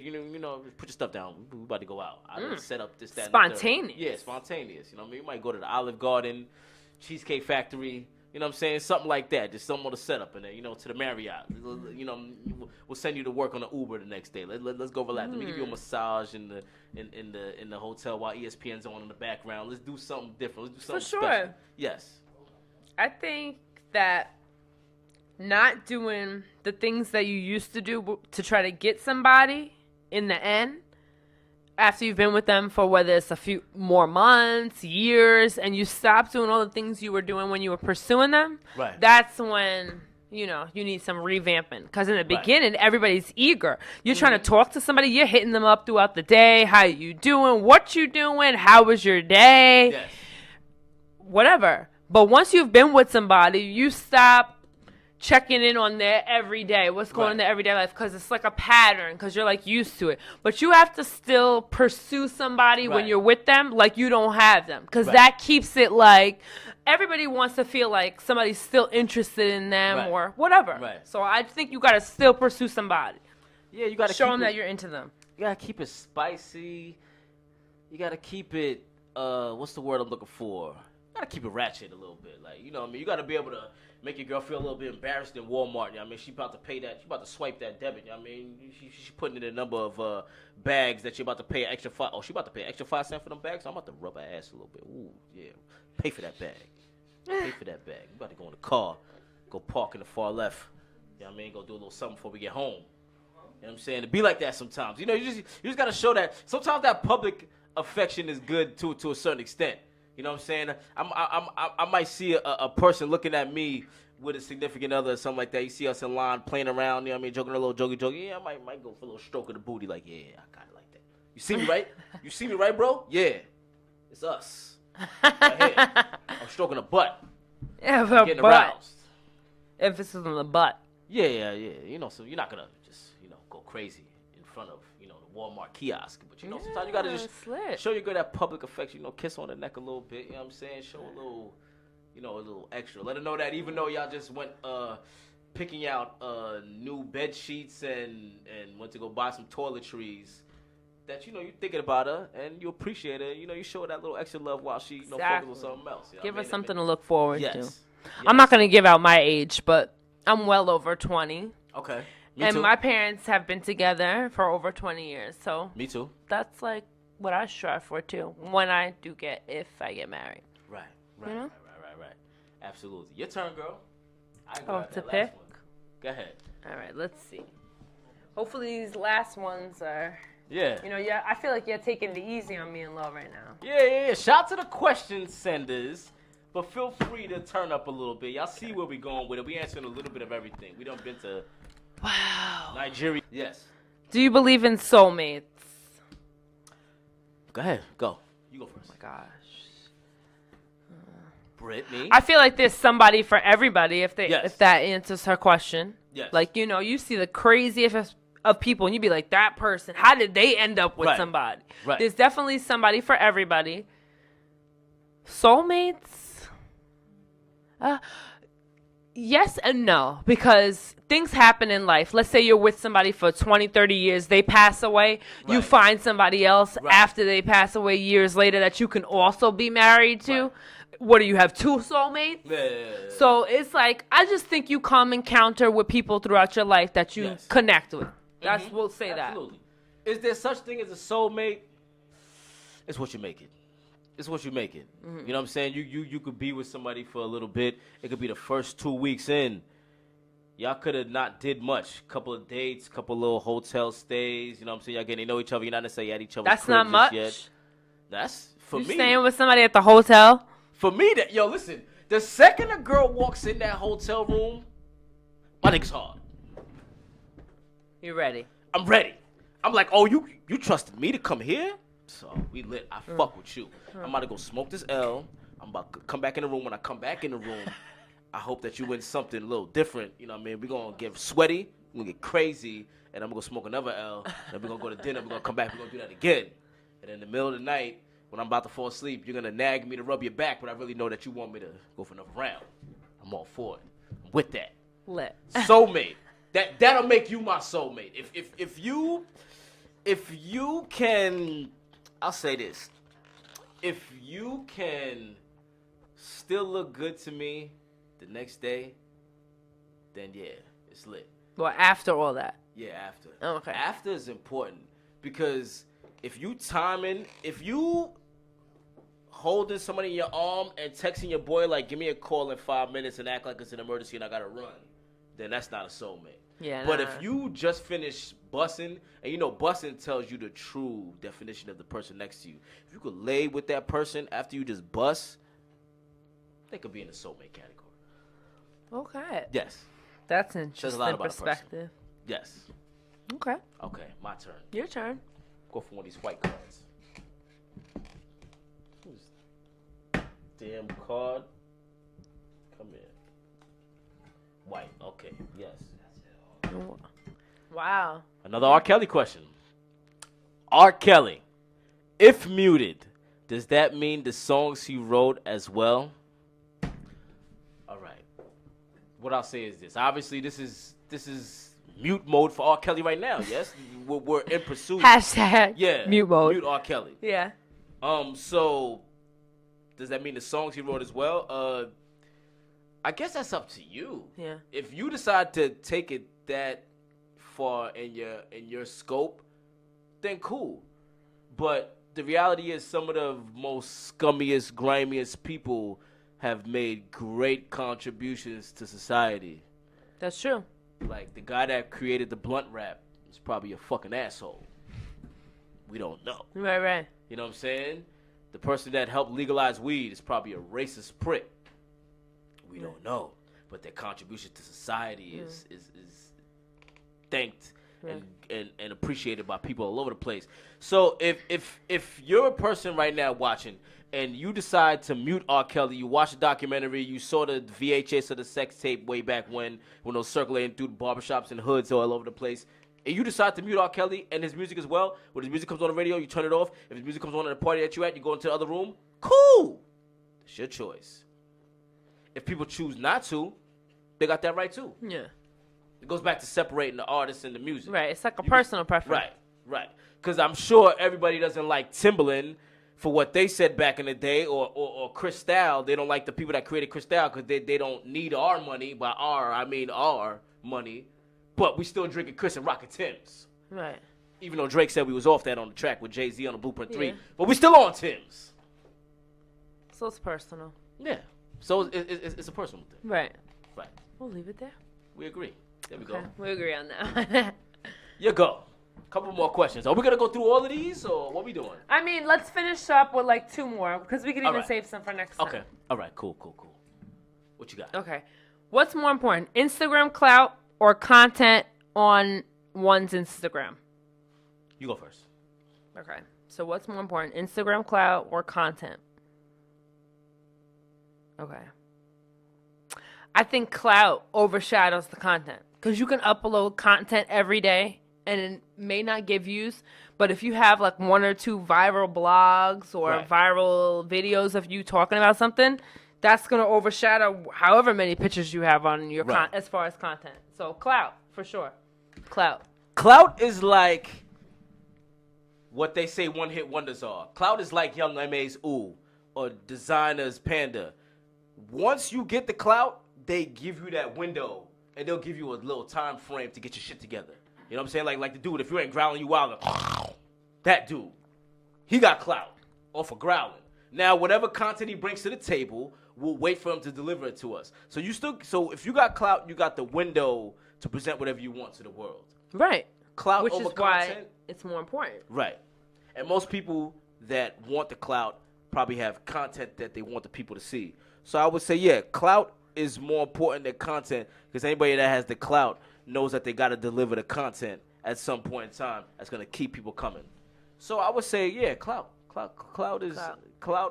Put your stuff down. We about to go out. I done set up this, that, spontaneous. Yeah, spontaneous. You know what I mean? You might go to the Olive Garden, Cheesecake Factory. You know what I'm saying? Something like that. Just something on the setup in there. To the Marriott. We'll send you to work on the Uber the next day. Let's go relax. Let me give you a massage in the hotel while ESPN's on in the background. Let's do something different. Let's do something special. For sure. Yes. I think that not doing the things that you used to do to try to get somebody in the end, after you've been with them for whether it's a few more months, years, and you stop doing all the things you were doing when you were pursuing them, right. That's when, you need some revamping. Because in the beginning, everybody's eager. You're trying to talk to somebody. You're hitting them up throughout the day. How you doing? What you doing? How was your day? Yes. Whatever. But once you've been with somebody, you stop checking in on their everyday, what's going on in their everyday life, because it's like a pattern, because you're like used to it. But you have to still pursue somebody when you're with them like you don't have them, because that keeps it like everybody wants to feel like somebody's still interested in them or whatever. Right. So I think you got to still pursue somebody. Yeah, you got to show them that you're into them. You got to keep it spicy. You got to keep it, what's the word I'm looking for? You got to keep it ratchet a little bit. Like, you know what I mean? You got to be able to make your girl feel a little bit embarrassed in Walmart. You know what I mean? She about to pay that. She about to swipe that debit. You know what I mean? She putting in a number of bags that you're about to pay an extra 5. Oh, she about to pay extra 5 cents for them bags? I'm about to rub her ass a little bit. Ooh, yeah. Pay for that bag. Pay for that bag. You about to go in the car. Go park in the far left. You know what I mean? Go do a little something before we get home. You know what I'm saying? It be like that sometimes. You know, you just got to show that. Sometimes that public affection is good to a certain extent. You know what I'm saying? I might see a person looking at me with a significant other or something like that. You see us in line playing around, you know what I mean, joking a little jokey. Yeah, I might go for a little stroke of the booty, like, yeah, I got it like that. You see me, right? You see me, right, bro? Yeah. It's us. Right here. I'm stroking the butt. Yeah, the getting butt. aroused. Emphasis on the butt. Yeah. You know, so you're not going to just, go crazy in front of, the Walmart kiosk. But, sometimes you got to just show your girl that public affection, kiss on the neck a little bit, you know what I'm saying? Show a little, a little extra. Let her know that even though y'all just went picking out new bed sheets and went to go buy some toiletries, that, you're thinking about her and you appreciate her. You show her that little extra love while she, focus on something else. Give her something to look forward to. Yes. I'm not going to give out my age, but I'm well over 20. Okay. Me too. My parents have been together for over 20 years, so me too. That's like what I strive for too. When I do if I get married. Right. You know? Right. Absolutely. Your turn, girl. To pick? Go ahead. All right. Let's see. Hopefully these last ones are. Yeah. I feel like you're taking it easy on me and Love right now. Yeah. Shout out to the question senders. But feel free to turn up a little bit. Y'all see where we going with it. We answering a little bit of everything. We done been to Nigeria. Yes. Do you believe in soulmates? Go ahead. Go. You go first. Oh my gosh. Brittany. I feel like there's somebody for everybody if that answers her question. Yes. Like, you see the craziest of people and you be like, that person, how did they end up with somebody? Right. There's definitely somebody for everybody. Soulmates? Yes and no, because things happen in life. Let's say you're with somebody for 20, 30 years. They pass away. Right. You find somebody else after they pass away years later that you can also be married to. Right. What do you have, 2 soulmates? Yeah. So it's like, I just think you come encounter with people throughout your life that you connect with. We'll say Absolutely. That. Is there such thing as a soulmate? It's what you make it. it's what you make it. You know what I'm saying? You could be with somebody for a little bit. It could be the first 2 weeks in. Y'all could have not did much. Couple of dates, couple of little hotel stays. You know what I'm saying? Y'all getting to know each other. You're not necessarily at each other's That's cribs not much. yet. That's for you me. Staying with somebody at the hotel? For me, listen. The second a girl walks in that hotel room, my nigga's hard. You ready? I'm ready. I'm like, oh, you trusted me to come here? So we lit. I fuck with you. I'm about to go smoke this L. I'm about to come back in the room. When I come back in the room, I hope that you win something a little different. You know what I mean? We're going to get sweaty. We're going to get crazy. And I'm going to go smoke another L. Then we're going to go to dinner. We're going to come back. We're going to do that again. And in the middle of the night, when I'm about to fall asleep, you're going to nag me to rub your back, but I really know that you want me to go for another round. I'm all for it. I'm with that. Lit. Soulmate. That'll make you my soulmate. If you can, I'll say this. If you can still look good to me the next day, then yeah, it's lit. Well, after all that. Yeah, after. Oh, okay. After is important because if you holding somebody in your arm and texting your boy like, give me a call in 5 minutes and act like it's an emergency and I gotta run, then that's not a soulmate. Yeah. But if you just finished bussing, and you know bussing tells you the true definition of the person next to you. If you could lay with that person after you just bust, they could be in the soulmate category. Okay. Yes. That's interesting Says a lot about perspective. Yes. Okay. Okay, my turn. Your turn. Go for one of these white cards. Who's damn card? Come here. White. Okay. Yes. Wow. Another R. Kelly question. R. Kelly, if muted, does that mean the songs he wrote as well? All right. What I'll say is this. Obviously, this is mute mode for R. Kelly right now. Yes, we're in pursuit. Hashtag Yeah. mute mode. Mute R. Kelly. Yeah. So does that mean the songs he wrote as well? I guess that's up to you. Yeah. If you decide to take it that far in your scope, then cool. But the reality is some of the most scummiest, grimiest people have made great contributions to society. That's true. Like the guy that created the blunt rap is probably a fucking asshole. We don't know. Right. You know what I'm saying? The person that helped legalize weed is probably a racist prick. We don't know. But their contribution to society is thanked and appreciated by people all over the place. So if you're a person right now watching and you decide to mute R. Kelly, you watch the documentary, you saw the VHS of the sex tape way back when those circulating through the barbershops and hoods all over the place, and you decide to mute R. Kelly and his music as well, when his music comes on the radio, you turn it off. If his music comes on at the party that you're at, you go into the other room, cool. It's your choice. If people choose not to, they got that right too. Yeah. It goes back to separating the artist and the music. Right. It's like a personal preference. Right. Because I'm sure everybody doesn't like Timbaland for what they said back in the day, or Cristal. They don't like the people that created Cristal because they don't need our money. By our, I mean our money. But we still drinking Chris and rocking Tim's. Right. Even though Drake said we was off that on the track with Jay-Z on the Blueprint 3. Yeah. But we still on Tim's. So it's personal. Yeah. So it's a personal thing. Right. Right. We'll leave it there. We agree. There we Okay. go. We agree on that. You go. Couple more questions. Are we going to go through all of these, or what we doing? I mean, let's finish up with like 2 more because we can even save some for next time. Okay. All right. Cool. What you got? Okay. What's more important, Instagram clout or content on one's Instagram? You go first. Okay. So what's more important, Instagram clout or content? Okay. I think clout overshadows the content because you can upload content every day and it may not get views, but if you have like 1 or 2 viral blogs or viral videos of you talking about something, that's going to overshadow however many pictures you have on your as far as content. So clout, for sure. Clout. Clout is like what they say one-hit wonders are. Clout is like Young M.A.'s Ooh or Designer's Panda. Once you get the clout, they give you that window, and they'll give you a little time frame to get your shit together. You know what I'm saying? Like the dude, if you ain't growling, you wild. That dude, he got clout off of growling. Now, whatever content he brings to the table, we'll wait for him to deliver it to us. So if you got clout, you got the window to present whatever you want to the world. Right. Clout Which over is why content. it's more important. Right. And most people that want the clout probably have content that they want the people to see. So I would say, yeah, clout is more important than content because anybody that has the clout knows that they got to deliver the content at some point in time that's going to keep people coming. So I would say, yeah, clout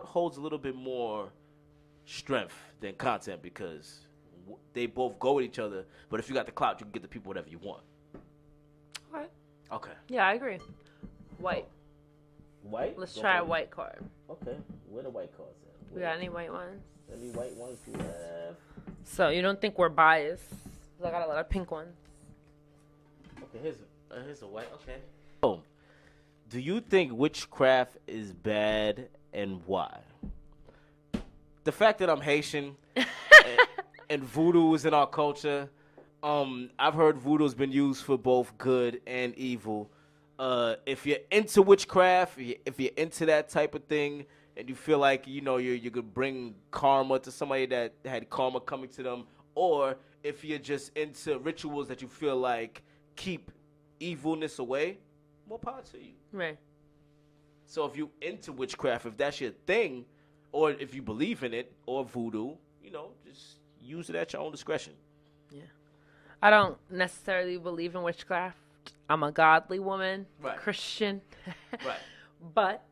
holds a little bit more strength than content because they both go with each other. But if you got the clout, you can get the people whatever you want. Okay. Okay. Yeah, I agree. White. White? Let's try a white card. Okay. Where the white cards at? We got any white ones? Any white ones you have? So you don't think we're biased? I got a lot of pink ones. Okay, here's a white. Okay. Oh, do you think witchcraft is bad and why? The fact that I'm Haitian and voodoo is in our culture. I've heard voodoo's been used for both good and evil. If you're into witchcraft, if you're into that type of thing, and you feel like you could bring karma to somebody that had karma coming to them, or if you're just into rituals that you feel like keep evilness away, more power to you. Right. So if you into witchcraft, if that's your thing, or if you believe in it, or voodoo, just use it at your own discretion. Yeah. I don't necessarily believe in witchcraft. I'm a godly woman, right. Christian. Right. But,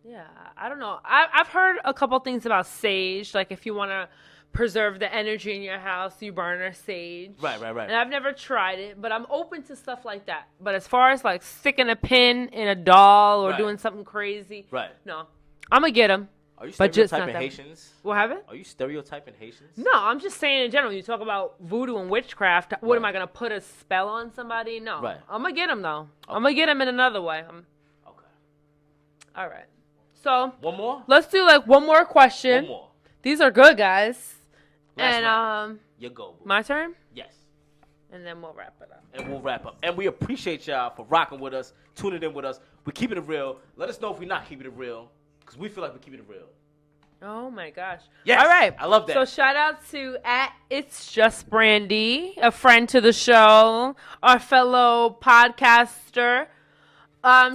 yeah, I don't know. I've heard a couple things about sage. Like if you want to preserve the energy in your house, you burn a sage. Right. And I've never tried it, but I'm open to stuff like that. But as far as like sticking a pin in a doll or doing something crazy, no. I'm going to get them. Are you stereotyping Haitians? What happened? Are you stereotyping Haitians? No, I'm just saying in general. You talk about voodoo and witchcraft. What am I going to put a spell on somebody? No. Right. I'm going to get them, though. Okay. I'm going to get them in another way. Okay. All right. So. One more? Let's do like one more question. One more. These are good, guys. Last round. You go. Boo. My turn? Yes. And then we'll wrap it up. And we appreciate y'all for rocking with us, tuning in with us. We're keeping it real. Let us know if we're not keeping it real. Because we feel like we're keeping it real. Oh, my gosh. Yes, all right. I love that. So shout out to It's Just Brandy, a friend to the show, our fellow podcaster.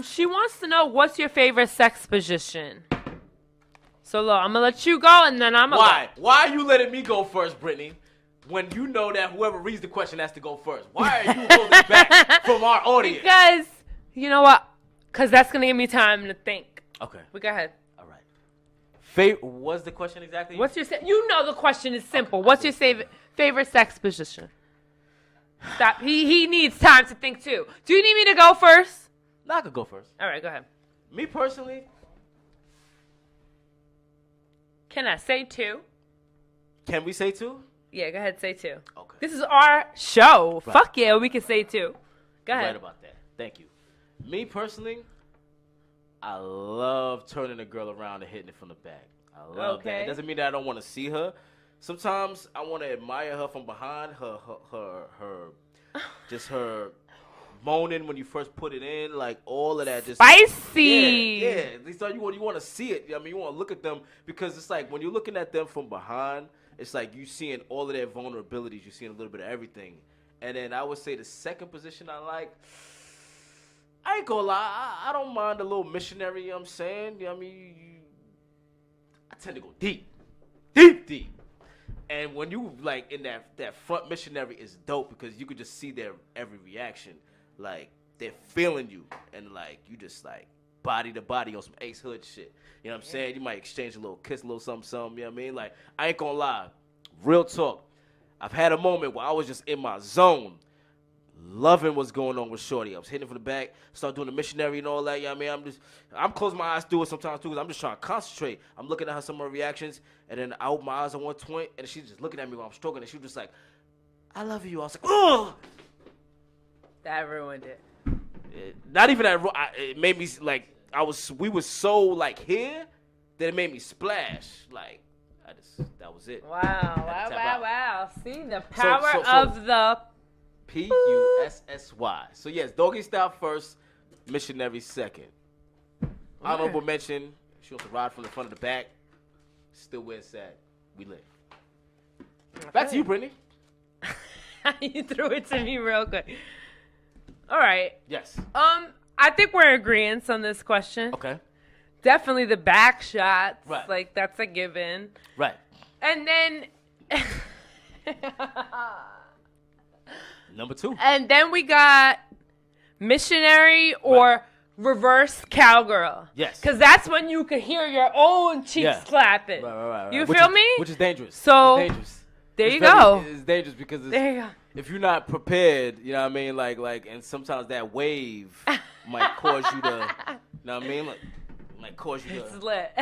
She wants to know, what's your favorite sex position? So, look, I'm going to let you go, and then I'm going to Why? Why are you letting me go first, Brittany? When you know that whoever reads the question has to go first. Why are you holding back from our audience? Because, you know what? Because that's going to give me time to think. Okay. But go ahead. All right. What's the question exactly? You know the question is simple. Okay. What's your favorite sex position? Stop. He needs time to think, too. Do you need me to go first? No, I could go first. All right, go ahead. Me personally. Can I say two? Can we say two? Yeah, go ahead, say two. Okay. This is our show. Right. Fuck yeah, we can say two. Go ahead. Right about that. Thank you. Me personally, I love turning a girl around and hitting it from the back. I love that. It doesn't mean that I don't want to see her. Sometimes I want to admire her from behind, her just her moaning when you first put it in, like all of that. Just spicy. Yeah. At least you want to see it. I mean, you want to look at them because it's like when you're looking at them from behind, it's like you seeing all of their vulnerabilities. You're seeing a little bit of everything. And then I would say the second position I like, I ain't gonna lie, I don't mind a little missionary, you know what I'm saying? I mean, I tend to go deep. And when you, like, in that front missionary is dope because you could just see their every reaction. Like, they're feeling you. And, like, you just, like, body to body on some Ace Hood shit. You know what I'm saying? You might exchange a little kiss, a little something, you know what I mean? Like, I ain't gonna lie. Real talk. I've had a moment where I was just in my zone, loving what's going on with Shorty. I was hitting from the back, start doing the missionary and all that. You know what I mean? I'm closing my eyes through it sometimes too because I'm just trying to concentrate. I'm looking at her, some of her reactions, and then I open my eyes on one point, and she's just looking at me while I'm stroking, and she was just like, I love you. I was like, ugh. That ruined it. Not even that. It made me like we were so like here that it made me splash. Like that was it. Wow. See the power of the PUSSY. So yes, doggy style first, missionary second. Honorable mention, She wants to ride from the front to the back. Still where it's at. We live. Back to you, Brittany. You threw it to me real quick. All right. Yes. I think we're in agreement on this question. Okay. Definitely the back shots. Right. Like, that's a given. Right. And then... Number 2. And then we got missionary or reverse cowgirl. Yes. Because that's when you could hear your own cheeks clapping. Right. You feel me? Which is dangerous. So, it's dangerous. There you go. It's dangerous because there you go. If you're not prepared, you know what I mean? Like, and sometimes that wave might cause you to, you know what I mean? Like, might cause you to let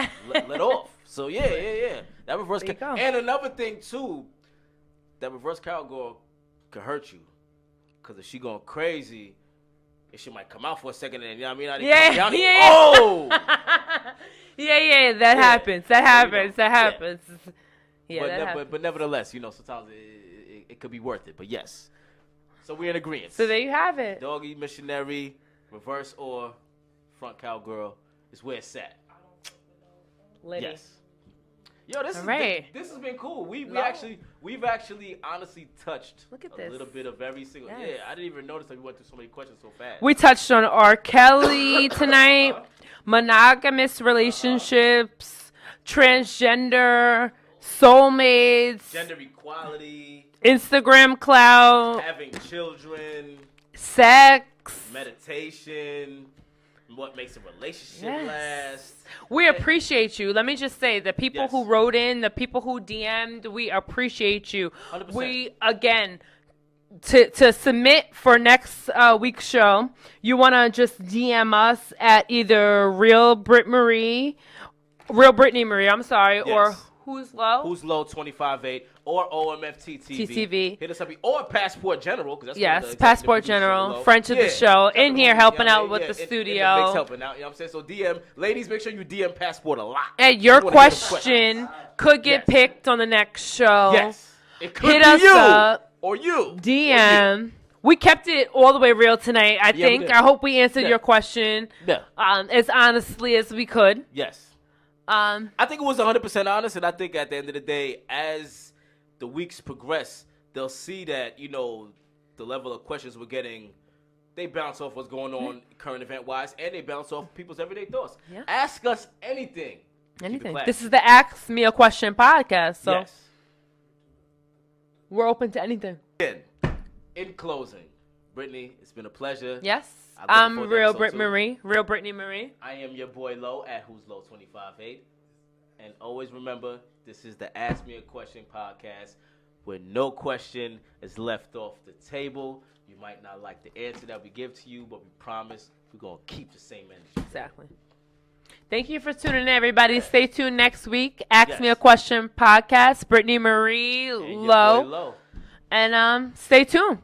off. So, yeah. That reverse cowgirl. And another thing, too, that reverse cowgirl could hurt you. Because if she going crazy, she might come out for a second and, you know what I mean? Yeah. Oh! That happens. That happens. Yeah, but nevertheless, you know, sometimes it could be worth it. But yes. So we're in agreement. So there you have it. Doggy, missionary, reverse or front cowgirl is where it's at. Liddy. Yes. Yo, this has been cool. We've actually honestly touched a little bit of every single. Yes. Yeah, I didn't even notice that we went through so many questions so fast. We touched on R. Kelly tonight, monogamous relationships, transgender, soulmates, gender equality, Instagram clout, having children, sex, meditation, what makes a relationship last. We appreciate you. Let me just say, the people who wrote in, the people who DM'd, we appreciate you. 100%. We, again, to submit for next week's show, you want to just DM us at either Real Brittany Marie, or Who's Low? Who's Low 25-8 or OMFT TV. Hit us up. Or Passport General. That's Passport General. Friend to the show. In here helping out with the studio. Helping out. You know what I'm saying? So DM. Ladies, make sure you DM Passport a lot. And your question could get picked on the next show. Yes. It could Hit be us you. Up. Or you. DM. Or you. We kept it all the way real tonight, I think. I hope we answered your question as honestly as we could. Yes. I think it was 100% honest, and I think at the end of the day, as the weeks progress, they'll see that, you know, the level of questions we're getting, they bounce off what's going on current event-wise, and they bounce off people's everyday thoughts. Yeah. Ask us anything. This is the Ask Me a Question podcast, so we're open to anything. In closing, Brittany, it's been a pleasure. Yes. I'm Real Brittany Marie. I am your boy Low at Who's Low 25-8. And always remember, this is the Ask Me a Question podcast where no question is left off the table. You might not like the answer that we give to you, but we promise we're going to keep the same energy. Exactly. Thank you for tuning in, everybody. Stay tuned next week. Ask Me a Question podcast. Brittany Marie, Low. Low. And stay tuned.